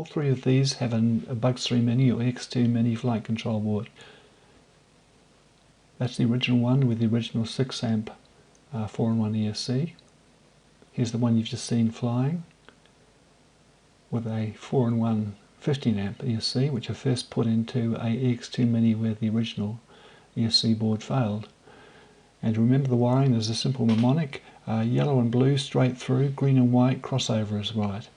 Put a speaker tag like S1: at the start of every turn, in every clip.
S1: All three of these have a Bugs 3 Mini or X2 Mini flight control board. That's the original one with the original 6 amp 4-in-1 ESC. Here's the one you've just seen flying with a 4-in-1 15 amp ESC, which I first put into a X2 Mini where the original ESC board failed. And remember the wiring, there's a simple mnemonic, yellow and blue straight through, green and white crossover is right.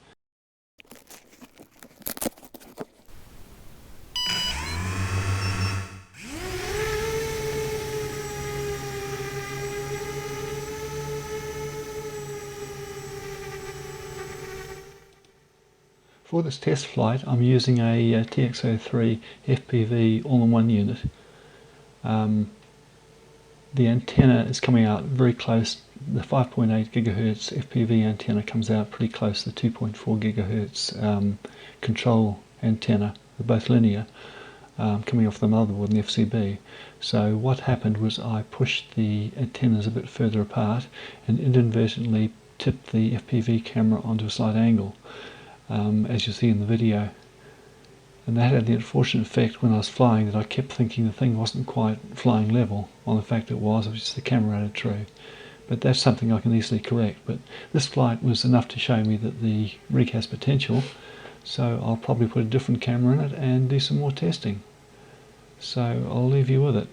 S1: For this test flight I'm using a TX03 FPV all-in-one unit. The antenna is coming out very close. The 5.8 gigahertz FPV antenna comes out pretty close to the 2.4 gigahertz control antenna. They're both linear, coming off the motherboard and the FCB. So what happened was I pushed the antennas a bit further apart and inadvertently tipped the FPV camera onto a slight angle, as you see in the video. And that had the unfortunate effect when I was flying that I kept thinking the thing wasn't quite flying level, when in fact it was just the camera ran it true. But that's something I can easily correct. But this flight was enough to show me that the rig has potential, so I'll probably put a different camera in it and do some more testing. So I'll leave you with it.